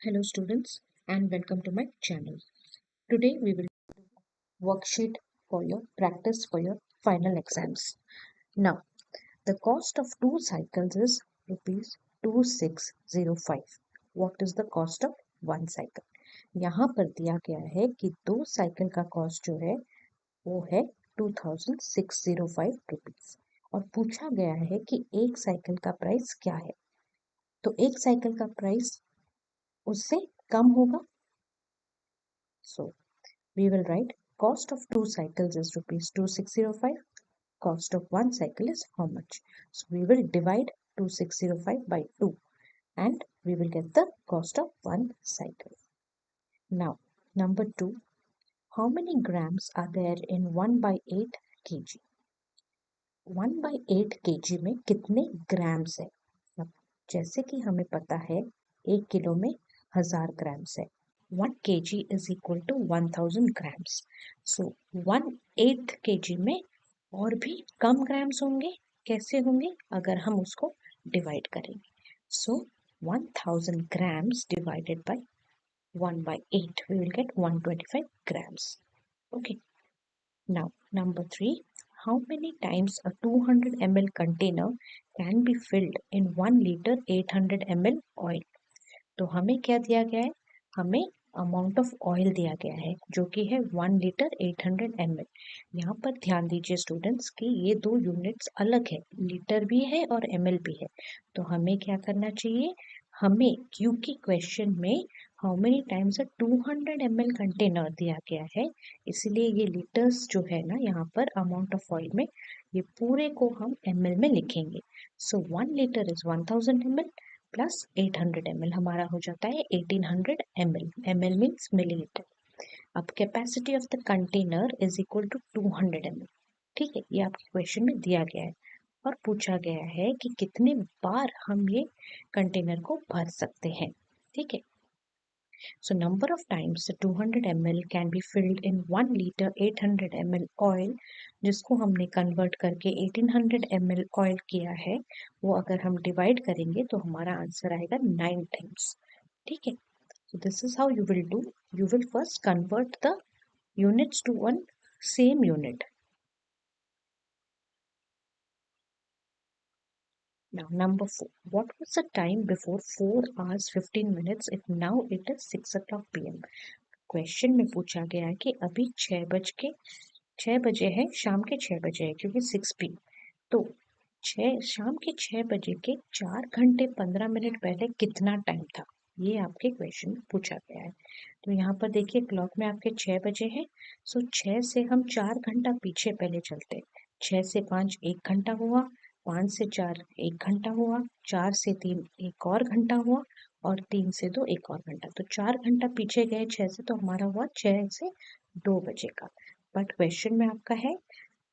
Hello students and welcome to my channel. Today we will do worksheet for your practice for your final exams. Now the cost of two cycles is rupees 2605. What is the cost of one cycle? यहाँ पर दिया गया है कि दो cycle का cost जो है वो है 2605 रुपीज और पूछा गया है कि एक साइकिल का प्राइस क्या है। तो एक साइकिल का प्राइस उससे कम होगा। So we will write cost of two cycles is rupees 2605. Cost of one cycle is how much? So we will divide 2605 by 2 and we will get the cost of one cycle. Now, number 2, how many grams are there in 1 by 8 kg? 1 by 8 kg में कितने grams है? अब जैसे कि हमें पता है 1 kilo में 1000 ग्राम्स है. 1 kg is equal to 1000 grams. So 1/8 kg में और भी कम ग्राम्स होंगे. कैसे होंगे? अगर हम उसको डिवाइड करेंगे. So 1000 grams divided by 1 by 8, we will get 125 grams. Okay. Now number 3, how many times a 200 ml container can be filled in 1 liter 800 ml oil? तो हमें क्या दिया गया है? हमें अमाउंट ऑफ ऑयल दिया गया है जो कि है 1 लीटर 800 ml. यहाँ पर ध्यान दीजिए स्टूडेंट्स कि ये दो यूनिट्स अलग है, लीटर भी है और ml भी है. तो हमें क्या करना चाहिए? हमें क्योंकि क्वेश्चन में how many times a 200 ml container दिया गया है, इसलिए ये लीटर्स जो है ना यहाँ पर अमाउंट ऑफ ऑयल में, ये पूरे को हम ml में लिखेंगे. So 1 litre is 1000 ml plus 800 ml हमारा हो जाता है 1800 ml. ml means millilitre. अब capacity of the container is equal to 200 ml. ठीक है, ये आपके क्वेश्चन में दिया गया है और पूछा गया है कि कितने बार हम ये कंटेनर को भर सकते हैं. ठीक है. So number of times the 200 ml can be filled in 1 liter 800 ml oil, जिसको हमने कन्वर्ट करके 1800 ml ऑयल किया है, वो अगर हम डिवाइड करेंगे तो हमारा आंसर आएगा 9 टाइम्स. ठीक है. So this is how you will do. You will first convert the units to one same unit. Now number 4, what was the time before 4 hours 15 minutes if now it is 6 o'clock p.m. Question में पूछा गया है कि अभी 6 बजे है, शाम के 6 बजे है क्योंकि 6 p. तो शाम के 6 बजे के 4 घंटे 15 मिनट पहले कितना टाइम था, ये आपके क्वेश्चन में पूछा गया है. तो यहाँ पर देखिए क्लॉक में आपके 6 बजे है. सो 6 से हम 4 घंटा पीछे पहले चलते. 6 से 5 1 घंटा हुआ, 5 से 4 1 घंटा हुआ, 4 से 3 एक और घंटा हुआ और 3 से 2 एक और घंटा. तो 4 घंटा पीछे गए 6 से, तो हमारा हुआ 6 से 2 बजे का. बट क्वेश्चन में आपका है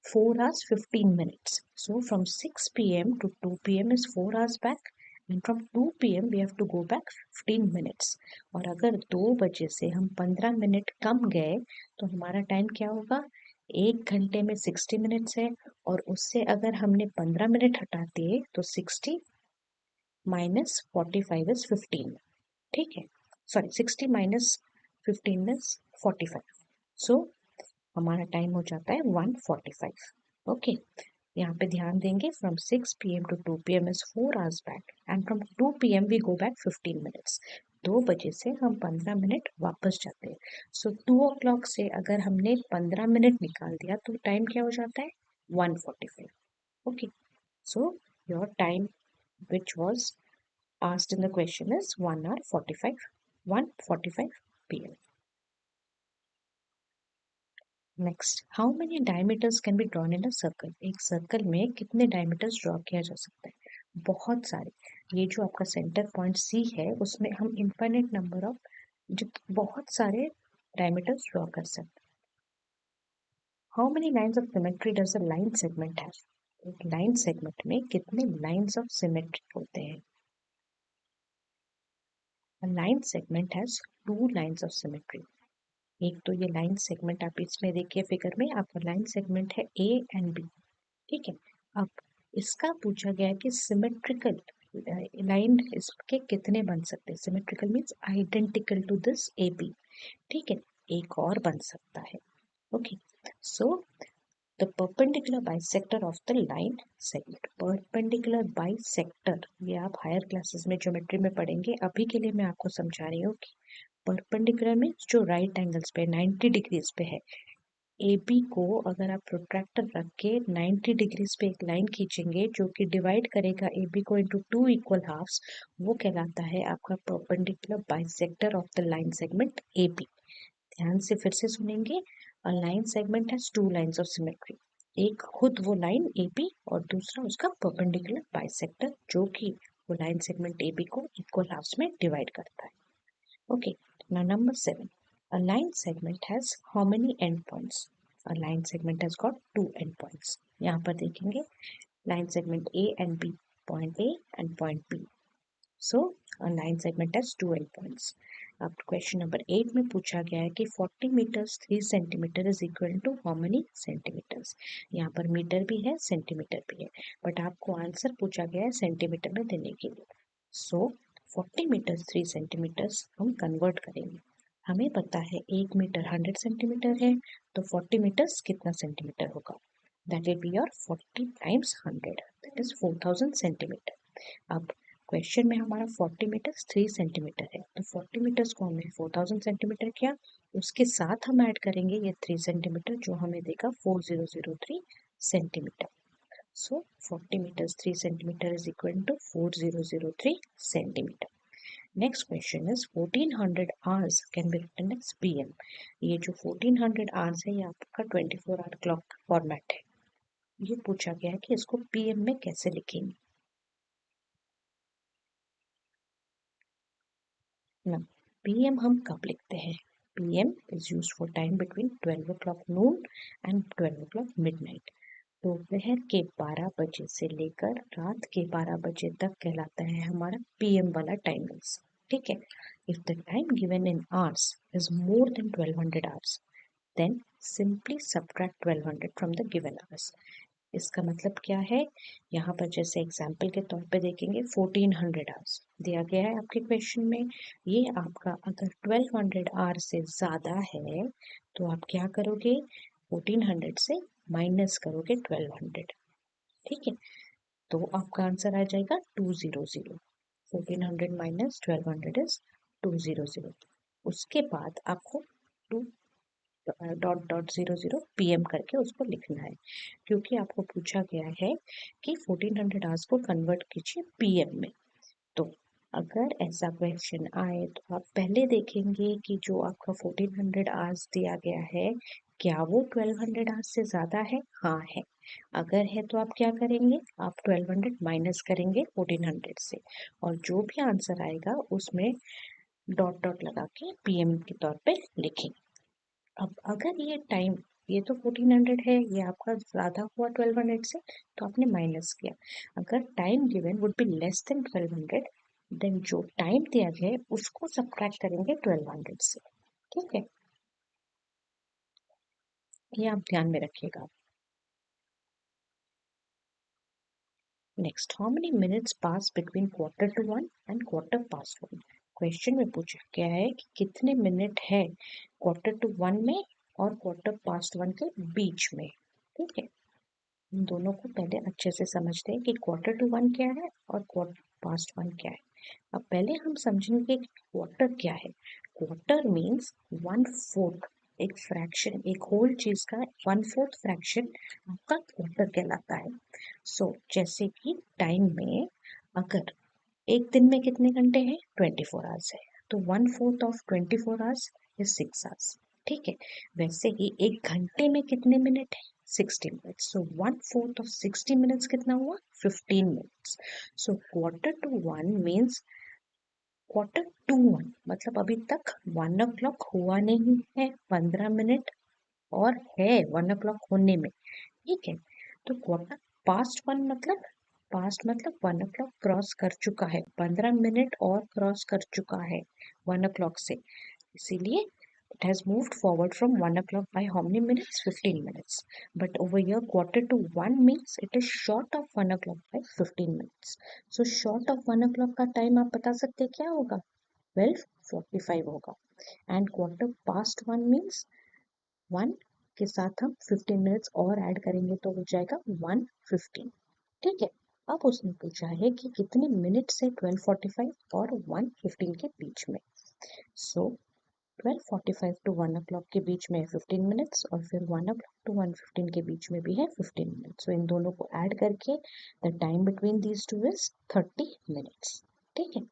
4 hours 15 minutes. So from 6 p.m. to 2 p.m. is 4 hours back and from 2 p.m. we have to go back 15 minutes. और अगर 2 बजे से हम 15 मिनट कम गए तो हमारा टाइम क्या होगा? 1 घंटे में 60 मिनट्स है और उससे अगर हमने 15 मिनट हटा दिए तो 60 minus 45 is 15. ठीक है, सॉरी 60 minus 15 is 45. सो हमारा टाइम हो जाता है 1:45. ओके. यहाँ पे ध्यान देंगे from 6 p.m. to 2 p.m. is 4 hours back and from 2 p.m. we go back 15 minutes. 2 बजे से हम 15 मिनट वापस जाते हैं. सो 2 o'clock से अगर हमने 15 मिनट निकाल दिया तो टाइम क्या हो जाता है? 1:45. Okay. So your time which was asked in the question is 1:45 p.m. Next, how many diameters can be drawn in a circle? एक सर्कल में कितने डायमीटर्स ड्रॉ किया जा सकता है? बहुत सारे. ये जो आपका सेंटर पॉइंट सी है उसमें हम इनफाइनाइट नंबर ऑफ बहुत सारे डायमीटर्स ड्रॉ कर सकते हैं. How many lines of symmetry does a line segment have? एक लाइन सेगमेंट में कितने लाइंस ऑफ सिमेट्री होते हैं? अ line segment has 2 lines of symmetry. एक तो ये लाइन सेगमेंट आप इसमें देखिए फिगर में, आपका लाइन सेगमेंट है ए एंड बी. ठीक है. अब इसका पूछा गया कि सिमेट्रिकल लाइन इसके कितने बन सकते हैं? Symmetrical means identical to this A B, ठीक है, एक और बन सकता है। Okay, so the perpendicular bisector of the line segment. Perpendicular bisector ये आप हायर क्लासेस में ज्योमेट्री में पढ़ेंगे, अभी के लिए मैं आपको समझा रही हूँ कि परपेंडिकुलर मीन्स जो राइट एंगल्स पे 90 डिग्रीज पे है। ए बी को अगर आप प्रोट्रैक्टर रख के 90 डिग्रीज पे एक लाइन खींचेंगे जो कि डिवाइड करेगा ए बी को इनटू टू इक्वल हाफ्स, वो कहलाता है आपका perpendicular bisector of the line segment A B. ध्यान से फिर से सुनेंगे। A line segment has two lines of symmetry, एक खुद वो लाइन ए बी और दूसरा उसका परपेंडिकुलर बाइसेक्टर जो कि वो लाइन सेगमेंट ए बी को इक्वल हाफ्स में डिवाइड करता है। Okay, now number 7. A line segment has how many endpoints? A line segment has got two endpoints. यहाँ पर देखेंगे line segment A and B, point A and point B. So, a line segment has two endpoints. अब question number 8 में पूछा गया है कि 40 metres 3 centimetre is equal to how many centimetres. यहाँ पर मीटर भी है सेंटीमीटर भी है, बट आपको आंसर पूछा गया है सेंटीमीटर में देने के लिए। सो 40 मीटर्स 3 सेंटीमीटर्स हम कन्वर्ट करेंगे। हमें पता है 1 मीटर 100 सेंटीमीटर है, तो 40 मीटर्स कितना सेंटीमीटर होगा? That will be your 40 times 100, that is 4000 centimetre. अब क्वेश्चन में हमारा 40 मीटर्स 3 सेंटीमीटर है, तो 40 मीटर्स को हमने 4000 सेंटीमीटर किया, उसके साथ हम ऐड करेंगे ये 3 सेंटीमीटर जो हमें देगा 4003 centimetre. So 40 meters 3 centimeter is equal to 4003 centimeter. Next question is 1400 hours can be written as PM. ये जो 1400 hours है ये आपका 24 hour clock फॉर्मेट है। ये पूछा गया है कि इसको PM में कैसे लिखेंगे ना। PM हम कब लिखते हैं? PM is used for time between 12 o'clock noon and 12 o'clock midnight. दोपहर के 12 बजे से लेकर रात के 12 बजे तक कहलाता है हमारा पीएम वाला टाइमिंग्स, ठीक है। If the time given in hours is more than 1200 hours, then simply subtract 1200 from the given hours. इसका मतलब क्या है? यहाँ पर जैसे एग्जाम्पल के तौर पे देखेंगे 1400 आवर्स दिया गया है आपके क्वेश्चन में। ये आपका अगर 1200 आवर्स से ज़्यादा है तो आप क्या करोगे? 1400 से माइनस करोगे 1200, ठीक है। तो आपका आंसर आ जाएगा 200। 1400 माइनस 1200 इज 200। उसके बाद आपको टू डॉट डॉट 00 PM करके उसको लिखना है, क्योंकि आपको पूछा गया है कि 1400 आवर्स को कन्वर्ट कीजिए PM में। तो अगर ऐसा क्वेश्चन आए तो आप पहले देखेंगे कि जो आपका 1400 आवर्स दिया गया है क्या वो 1200 आवर्स से ज़्यादा है? हाँ है। अगर है तो आप क्या करेंगे? आप 1200 माइनस करेंगे 1400 से, और जो भी आंसर आएगा उसमें डॉट डॉट लगा के PM के तौर पे लिखेंगे। अब अगर ये टाइम, ये तो 1400 है, ये आपका ज़्यादा हुआ 1200 से तो आपने माइनस किया। अगर time given would be less than 1200, then जो टाइम दिया गया है उसको सब्ट्रैक्ट करेंगे 1200 से, ठीक है। ये आप ध्यान में रखिएगा। Next, how many minutes pass between quarter to 1 and quarter past 1। Question में पूछा गया है कि कितने मिनट है क्वार्टर टू 1 में और क्वार्टर पास्ट 1 के बीच में, ठीक है। इन दोनों को पहले अच्छे से समझते हैं कि क्वार्टर टू 1 क्या है और क्वार्टर पास्ट 1 क्या है। अब पहले हम समझेंगे कि क्वार्टर क्या है। क्वार्टर मीन्स 1/4, एक फ्रैक्शन, एक होल चीज का 1/4 फ्रैक्शन आपका क्वार्टर कहलाता है। सो जैसे कि टाइम में अगर एक दिन में कितने घंटे हैं? 24 आवर्स है, तो 1/4 ऑफ 24 आवर्स इज 6 आवर्स, ठीक है। वैसे ही एक घंटे में कितने मिनट है? 60 मिनट्स। सो 1/4 ऑफ 60 मिनट्स कितना हुआ? 15 minutes. So quarter to 1 means quarter to 1 मतलब अभी तक 1 o'clock हुआ नहीं है, 15 मिनट और है 1 o'clock होने में, ठीक है। तो क्वार्टर पास्ट 1 मतलब, पास्ट मतलब 1 o'clock क्रॉस कर चुका है, 15 मिनट और क्रॉस कर चुका है 1 o'clock से, इसीलिए It has moved forward from 1 o'clock by how many minutes? 15 minutes. But over here, quarter to 1 means it is short of 1 o'clock by 15 minutes. So short of 1 o'clock का time आप बता सकते क्या होगा? 12:45 होगा. And quarter past 1 means 1 के साथ हम 15 मिनट्स और ऐड करेंगे तो हो जाएगा 1:15. ठीक है. अब उसने पूछा है कि कितने मिनट्स है 12:45 और 1:15 के बीच में. सो 12:45 to 1 o'clock के बीच में 15 मिनट्स और फिर 1 o'clock to 1:15 के बीच में भी है 15 मिनट्स. सो इन दोनों को ऐड करके the time between these two is 30 minutes. ठीक है.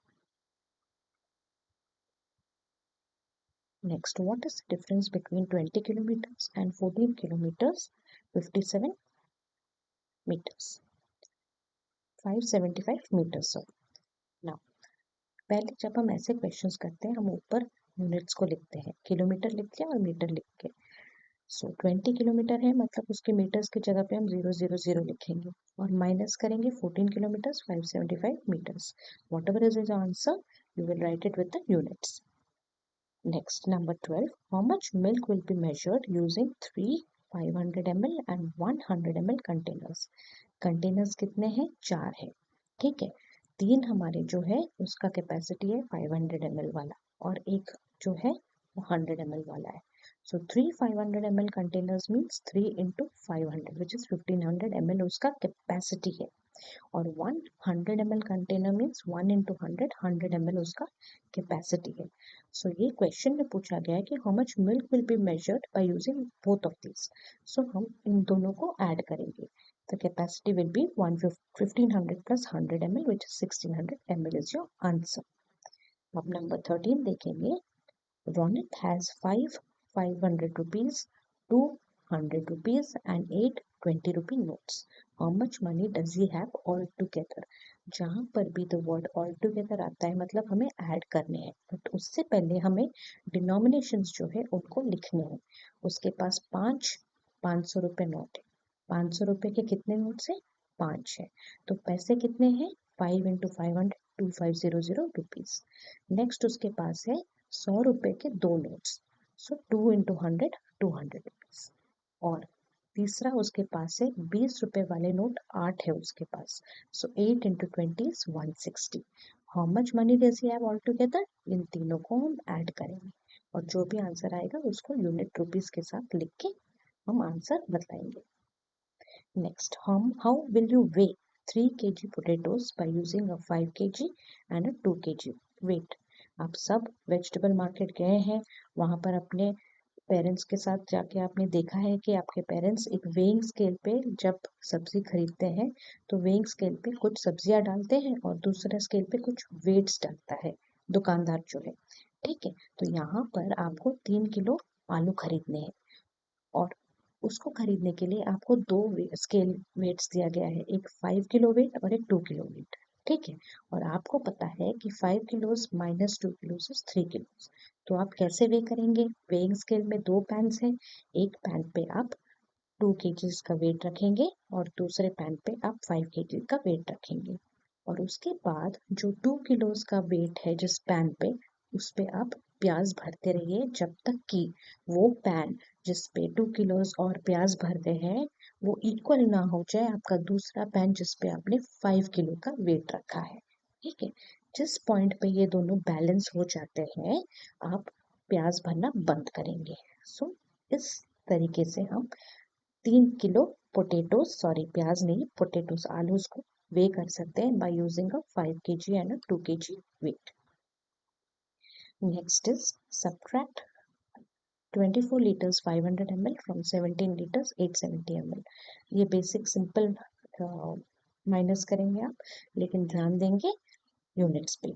Next, what is the difference between 20 kilometers and 14 kilometers? 57 meters. 575 meters. So, now, पहले जब हम ऐसे क्वेश्चंस करते हैं हम ऊपर यूनिट्स को लिखते हैं, किलोमीटर लिख के और मीटर लिख के. सो 20 किलोमीटर है मतलब उसके मीटर्स की जगह पे हम 000 लिखेंगे और माइनस करेंगे 14 kilometres 575 metres. Whatever is is answer you will write it with the units. Next, number 12. How much milk will be measured using 3 500 ml and 100 ml containers? Containers कितने हैं? 4 है. ठीक है. 3 हमारे जो है उसका कैपेसिटी है 500 ml वाला और एक जो है वो 100 ml वाला है. So 3 500 ml containers means 3 into 500 which is 1500 ml उसका कैपेसिटी है. और 100 ml container means 1 into 100 ml उसका कैपेसिटी है. सो ये क्वेश्चन में पूछा गया है कि how much milk will be measured by using both of this. So हम इन दोनों को ऐड करेंगे. The capacity will be 1500 plus 100 ml which is 1600 ml is your answer. अब नंबर 13 देखेंगे. Ronit has 500 rupees, 200 rupees and 8 20 rupee notes. How much money does he have all together? जहाँ पर भी द वर्ड ऑल टुगेदर आता है मतलब हमें add करने हैं, बट उससे पहले हमें डिनोमिनेशंस जो है उनको लिखने हैं. उसके पास 500 रुपये नोट है. 500 रुपये के कितने नोट्स है? 5 है. तो पैसे कितने हैं? 5 into 500 2500 रुपीज. नेक्स्ट उसके पास है 100 रुपए के 2 नोट्स. सो 2 into 100 200 रुपीज. और तीसरा उसके पास है 20 रुपए वाले नोट 8 है उसके पास. So 8 into 20 is 160. How much money does he have altogether? इन तीनों को हम ऐड करेंगे और जो भी आंसर आएगा उसको यूनिट रुपीज के साथ लिख के हम आंसर बताएंगे. Next, how will you weigh 3 kg potatoes by using a 5 kg and a 2 kg weight? आप सब वेजिटेबल मार्केट गए हैं, वहां पर अपने पेरेंट्स के साथ जाके आपने देखा है कि आपके पेरेंट्स एक वेइंग स्केल पे जब सब्जी खरीदते हैं तो वेइंग स्केल पे कुछ सब्जियां डालते हैं और दूसरे स्केल पे कुछ वेट्स डालता है दुकानदार जो है. ठीक है. तो यहाँ पर आपको 3 किलो आलू खरीदने हैं और उसको खरीदने के लिए आपको दो स्केल वेट्स दिया गया है, एक 5 किलो वेट और एक 2 किलो वेट. ठीक है. और आपको पता है कि 5 kilos minus 2 kilos is 3 kilos. तो आप कैसे वे करेंगे? वेइंग स्केल में दो पैन्स हैं, एक पैन पे आप 2 केजीज का वेट रखेंगे और दूसरे पैन पे आप 5 केजी का वेट रखेंगे. और उसके बाद जो 2 किलोज का वेट है जिस पैन पे, उस पे आप प्याज भरते रहिए जब तक कि वो पैन जिस पे 2 किलोज और प्याज भर रहे हैं वो इक्वल ना हो जाए आपका दूसरा पैन जिस पे आपने 5 किलो का वेट रखा है. ठीक है. जिस पॉइंट पे ये दोनों बैलेंस हो जाते हैं आप प्याज भरना बंद करेंगे. सो इस तरीके से हम 3 किलो प्याज नहीं पोटेटोस आलूज को वे कर सकते हैं by using a 5 kg and a 2 kg weight. Next is subtract 24 liters 500 ml from 17 liters 870 ml. ये बेसिक सिंपल माइनस करेंगे आप, लेकिन ध्यान देंगे यूनिट्स पे.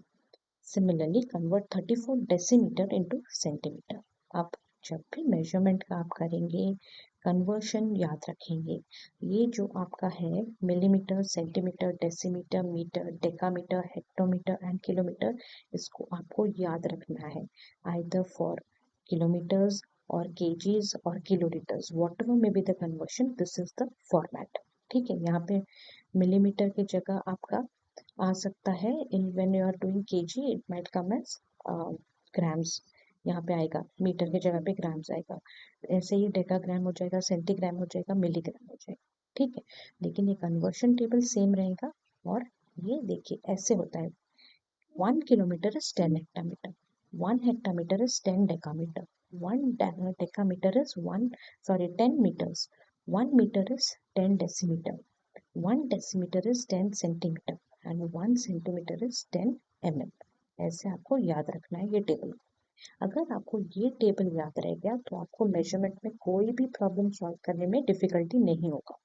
Similarly convert 34 decimetre into centimetre. आप जब भी मेजरमेंट का आप करेंगे कन्वर्शन याद रखेंगे. ये जो आपका है millimetre, centimetre, decimetre, metre, decametre, hectometre and kilometre, इसको आपको याद रखना है either for kilometres or kgs or kilolitres, whatever may be the conversion, this is the format. ठीक है. यहाँ पे मिलीमीटर की जगह आपका आ सकता है in when you are doing KG it might come as grams. यहाँ पे आएगा, मीटर की जगह पे ग्राम्स आएगा। ऐसे ही डेकाग्राम हो जाएगा, सेंटीग्राम हो जाएगा, मिलीग्राम हो जाएगा, ठीक है। लेकिन ये कन्वर्शन टेबल सेम रहेगा। और ये देखिए ऐसे होता है, 1 kilometer is 10 hectometer, 1 hectometer is 10 decameter, 1 decameter is 10 meters, 1 meter is 10 decimeter, 1 decimeter is 10 centimeter, and 1 centimeter is 10 mm। ऐसे आपको याद रखना है ये टेबल। अगर आपको ये टेबल याद रह गया तो आपको मेजरमेंट में कोई भी प्रॉब्लम सॉल्व करने में डिफिकल्टी नहीं होगा।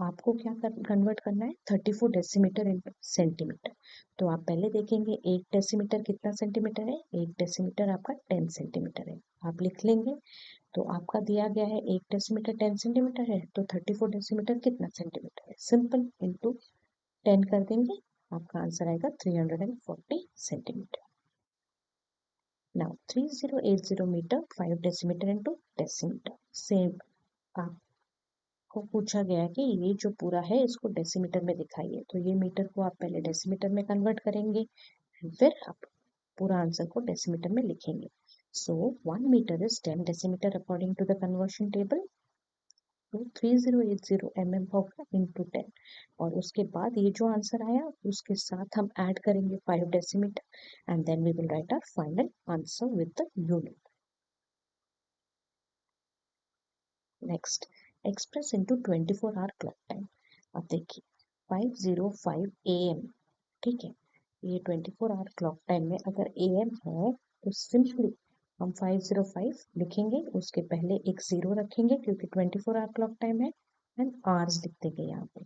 आपको क्या कन्वर्ट करना है, 34 डेसीमीटर इंटू सेंटीमीटर। तो आप पहले देखेंगे 1 डेसीमीटर कितना सेंटीमीटर है, 1 डेसीमीटर आपका 10 सेंटीमीटर है। आप लिख लेंगे। तो आपका दिया गया है 1 डेसीमीटर 10 सेंटीमीटर है, तो 34 डेसीमीटर कितना सेंटीमीटर है, सिंपल इंटू 10 कर देंगे, आपका आंसर आएगा 340 centimetre. Now 3080 metre 5 decimetre into decimetre. Same आपको पूछा गया है कि ये जो पूरा है इसको डेसीमीटर में दिखाइए, तो ये मीटर को आप पहले डेसीमीटर में कन्वर्ट करेंगे, फिर आप पूरा आंसर को डेसीमीटर में लिखेंगे। So 1 metre is 10 decimetre according to the conversion table. तो 3080 होगा इंटू 10। और उसके बाद ये जो आंसर आया उसके साथ हम ऐड करेंगे 5 decimetre, and then we will write our final answer with the unit. Next, express into 24 hour clock time. अब देखिए 5:05 AM, ठीक है। ये 24 आवर क्लॉक टाइम में अगर AM है तो सिंपली हम 5:05 लिखेंगे, उसके पहले एक जीरो रखेंगे क्योंकि 24 आवर क्लॉक टाइम है, एंड आवर्स लिख देंगे यहाँ पे,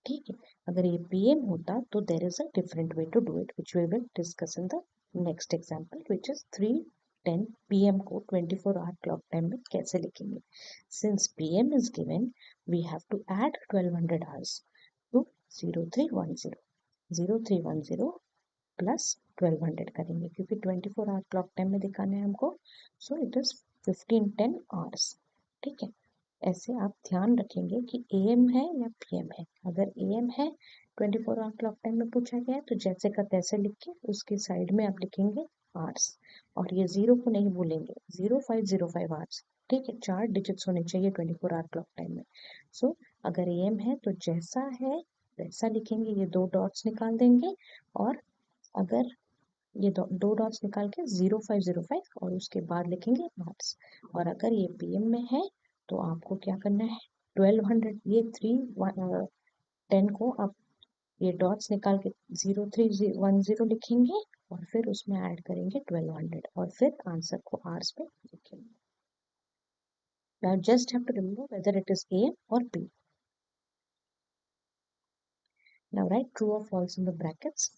ठीक है। अगर ये PM होता तो there is a different way to do it which we will discuss in the next example which is 3:10 PM को 24 आवर क्लॉक टाइम में कैसे लिखेंगे। Since PM is given, we have to add 1200 hours to 0310, 0310 plus 1200 करेंगे क्योंकि 24 hour clock time में दिखाना है हमको। सो इट इज 1510 आवर्स, ठीक है। ऐसे आप ध्यान रखेंगे कि AM है या PM है। अगर AM है 24 आवर क्लॉक टाइम में पूछा गया है तो जैसे का तैसे लिख के उसके साइड में आप लिखेंगे आवर्स, और ये जीरो को नहीं भूलेंगे, 0505 आवर्स, ठीक है। 4 डिजिट्स होने चाहिए 24 आवर क्लॉक टाइम में। अगर AM है तो जैसा है वैसा लिखेंगे, ये दो डॉट्स निकाल देंगे, और अगर ये दो डॉट्स निकाल के 0505 और उसके बाद लिखेंगे आवर्स। और अगर ये PM में है तो आपको क्या करना है, 1200, ये 3:10 को आप ये डॉट्स निकाल के 0310 लिखेंगे, और फिर उसमें ऐड करेंगे 1200, और फिर आंसर को आवर्स पे लिखेंगे। Now just have to remember whether it is AM or P. Now write true or false in the brackets.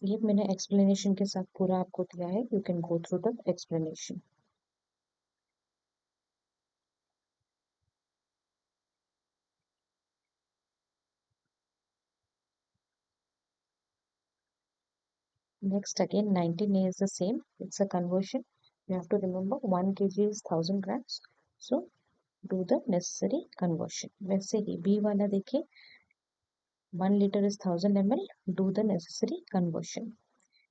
ये मैंने एक्सप्लेनेशन के साथ पूरा आपको दिया है, you can go through the explanation. Next again 19A is the same, it's a conversion. You have to remember 1 kg is 1000 grams, so do the necessary conversion। वैसे ही B वाला देखिए 1 liter is 1000 ml, do the necessary conversion।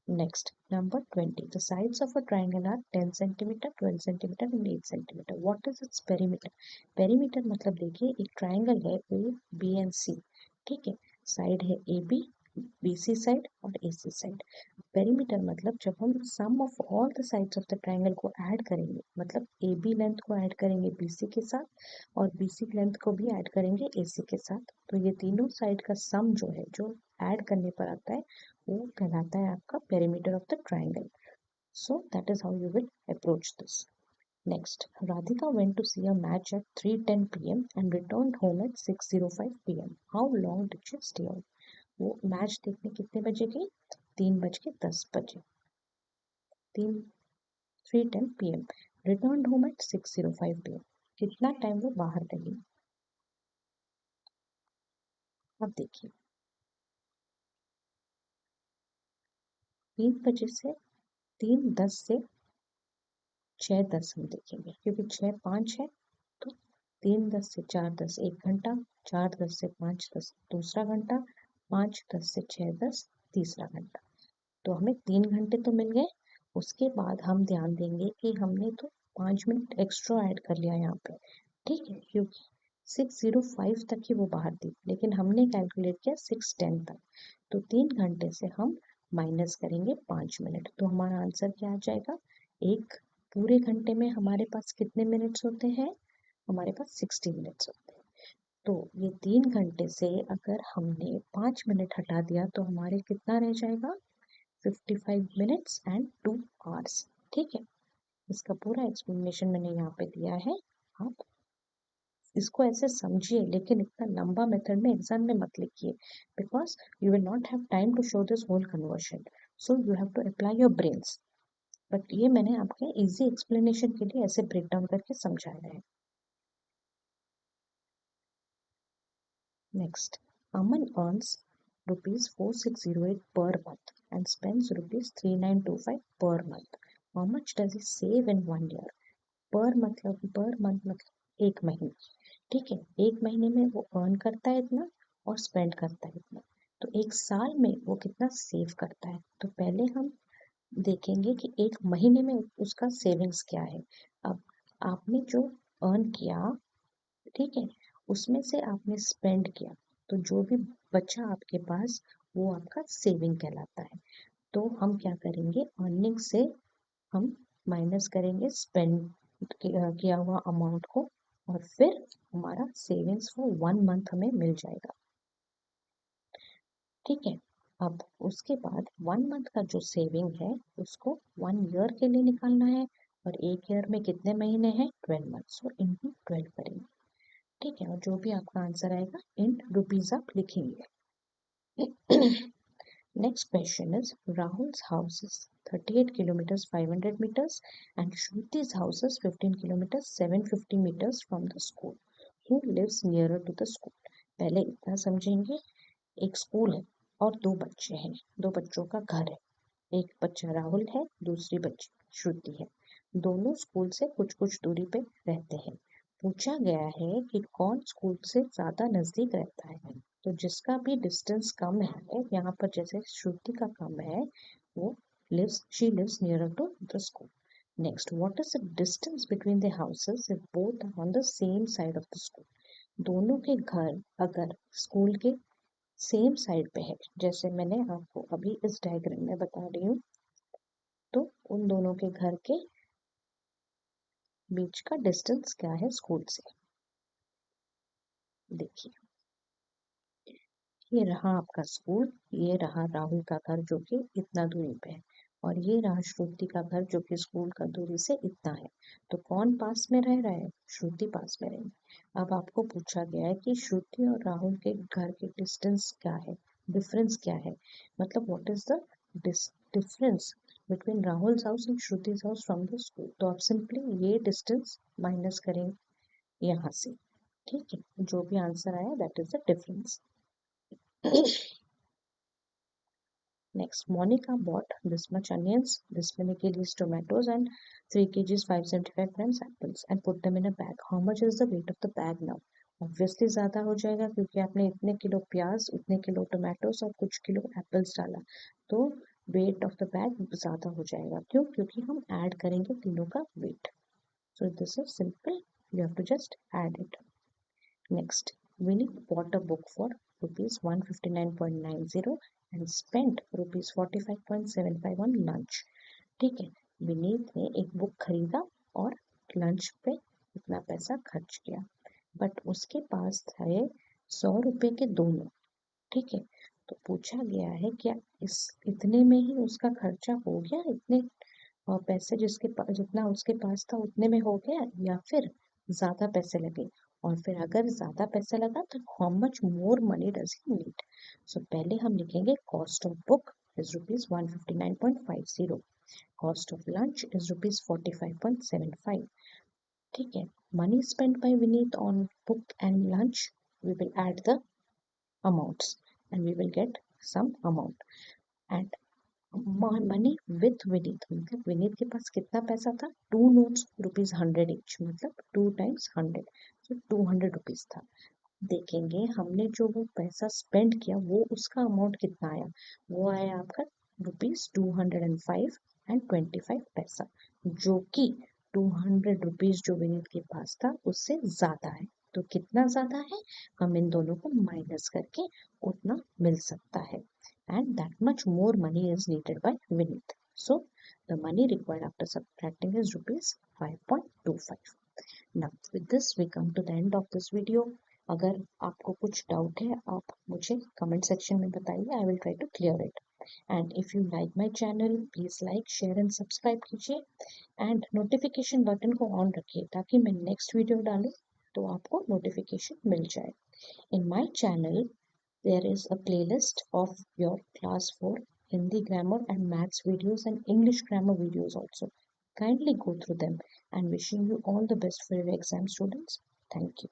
Next, number 20. The sides of a triangle are 10 centimeter, 12 centimeter and 8 centimeter. What is its perimeter? Perimeter मतलब देखिए एक triangle है A, B and C, ठीक है। Side है AB, BC side और AC side. Perimeter मतलब जब हम sum of all the sides of the triangle को ऐड करेंगे, मतलब AB लेंथ को ऐड करेंगे BC के साथ और BC लेंथ को भी ऐड करेंगे AC के साथ, तो ये तीनों साइड का सम जो है, जो ऐड करने पर आता है, वो कहलाता है आपका perimeter of the triangle. So that is how you will approach this. Next, Radhika went to see a match at 3:10 PM and returned home at 6:05 PM. How long did she stay out? वो match देखने कितने बजे गई, 3:10 3 3:10 PM, return home at 6:05 PM, कितना time वो बाहर रही। अब देखिए 3 बजे से 3:10 से 6:10 हम देखेंगे क्योंकि 6:05 है, तो 3:10 से 4:10 1 घंटा, 4:10 से 5:10 दूसरा घंटा, 5:10 से 6:10 तीसरा घंटा, तो हमें 3 घंटे तो मिल गए। उसके बाद हम ध्यान देंगे कि हमने तो 5 मिनट एक्स्ट्रा ऐड कर लिया यहाँ पे, ठीक है, क्योंकि 6:05 तक ही वो बाहर थी, लेकिन हमने कैलकुलेट किया 6:10 तक, तो 3 घंटे से हम माइनस करेंगे 5 मिनट, तो हमारा आंसर क्या आ जाएगा। एक पूरे घंटे में हमारे पास कितने मिनट्स होते हैं, हमारे पास 60 मिनट्स होते हैं। तो ये 3 घंटे से अगर हमने 5 मिनट हटा दिया तो हमारे कितना रह जाएगा, 55 मिनट्स एंड 2 आवर्स, ठीक है। इसका पूरा एक्सप्लेनेशन मैंने यहाँ पे दिया है, आप इसको ऐसे समझिए, लेकिन इतना लंबा मेथड में एग्जाम में मत लिखिए, because you will not have time to show this whole conversion, so you have to apply your brains. But ये मैंने आपके इजी एक्सप्लेनेशन के लिए ऐसे ब्रेक डाउन करके समझाया है। Next, Aman earns ₹4608 per month and spends ₹3925 per month. How much does he save in 1 year? पर मतलब एक महीने, ठीक है, एक महीने में वो अर्न करता है इतना और स्पेंड करता है इतना, तो एक साल में वो कितना सेव करता है। तो पहले हम देखेंगे कि एक महीने में उसका सेविंग्स क्या है। अब आपने जो अर्न किया, ठीक है, उसमें से आपने स्पेंड किया, तो जो भी बचा आपके पास वो आपका सेविंग कहलाता है। तो हम क्या करेंगे, अर्निंग से हम माइनस करेंगे स्पेंड किया हुआ अमाउंट को, और फिर हमारा सेविंग्स फॉर 1 मंथ हमें मिल जाएगा, ठीक है। अब उसके बाद 1 मंथ का जो सेविंग है उसको 1 ईयर के लिए निकालना है, और एक ईयर में कितने महीने हैं, 12 मंथ्स, तो इंटू 12 करेंगे, ठीक है, और जो भी आपका आंसर आएगा इन रुपीज आप लिखेंगे। Next question is, Rahul's house is 38 kilometers 500 meters and Shruti's house is 15 kilometers 750 meters from the school. Who lives nearer to the school? पहले इतना समझेंगे, एक स्कूल है और दो बच्चे हैं, दो बच्चों का घर है, एक बच्चा राहुल है, दूसरी बच्ची श्रुति है, दोनों स्कूल से कुछ कुछ दूरी पे रहते हैं। पूछा गया है कि कौन स्कूल से ज्यादा नजदीक रहता है, तो जिसका भी डिस्टेंस कम है, यहाँ पर जैसे श्रुति का कम है, वो she lives nearer to the school. Next, what is the distance between the houses if both are on the same side of the school? दोनों के घर अगर स्कूल के सेम साइड पे है, जैसे मैंने आपको अभी इस डायग्राम में बता रही हूँ, तो उन दोनों के घर के बीच का डिस्टेंस क्या है स्कूल से, देखिए, ये रहा आपका स्कूल, ये रहा राहुल का घर जो कि इतना दूरी पे है, और ये रहा श्रुति का घर जो कि स्कूल का दूरी से इतना है। तो कौन पास में रह रहा है, श्रुति पास में रहेगी। अब आपको पूछा गया है कि श्रुति और राहुल के घर के डिस्टेंस क्या है, डिफरेंस क्या है, मतलब what is the difference between Rahul house and Shruti house from the school. तो आप सिंपली ये डिस्टेंस माइनस करेंगे यहाँ से, ठीक है, जो भी आंसर आया that is the difference. Next, Monica bought this much onions, this many kgs tomatoes, and 3 kgs 575 grams apples and put them in a bag. How much is the weight of the bag now? Obviously ज़्यादा हो जाएगा क्योंकि आपने इतने kilo प्याज, उतने kilo Tomatoes और कुछ किलो एप्पल्स डाला, तो वेट ऑफ द बैग ज़्यादा हो जाएगा। क्यों? क्योंकि हम ऐड करेंगे तीनों का weight. So this is simple, you have to just add it. Next, Winnie bought a book for ₹159.90 and spent ₹45.75 on lunch. ठीक है, विनीत ने एक बुक खरीदा और लंच पे इतना पैसा खर्च किया, बट उसके पास थे 100 रुपए के 2 नोट, ठीक है। तो पूछा गया है क्या इस इतने में ही उसका खर्चा हो गया, इतने पैसे जिसके पास जितना उसके पास था उतने में हो गया, या फिर ज्यादा पैसे लगे, और फिर अगर ज्यादा पैसा लगा तो how much more money does he need. So पहले हम लिखेंगे cost of book is ₹159.50, cost of lunch is ₹45.75, ठीक है। Money spent by Vineet on book and lunch, we will add the amounts and we will get some amount, and money with Vineet, मतलब विनीत के पास कितना पैसा था, 2 नोट्स ₹100 ईच, मतलब 2 × 100, तो 200 rupees था। देखेंगे हमने जो वो पैसा स्पेंड किया वो उसका अमाउंट कितना आया, वो आया आपका ₹205.25, जो कि 200 रुपीज जो विनीत के पास था उससे ज्यादा है। तो कितना ज्यादा है, हम इन दोनों को माइनस करके उतना मिल सकता है। And that much more money is needed bye Vineet, so the money required after subtracting is ₹5.25। Now with this we come to the end of this video. अगर आपको कुछ डाउट है आप मुझे कमेंट सेक्शन में बताइए, I will try to clear it. And if you like my channel please like share and subscribe कीजिए and notification button को ऑन रखिए ताकि मैं नेक्स्ट वीडियो डालूं तो आपको नोटिफिकेशन मिल जाए। In my channel there is a playlist of your class 4 Hindi grammar and maths videos and English grammar videos also. Kindly go through them and wishing you all the best for your exam, students. Thank you.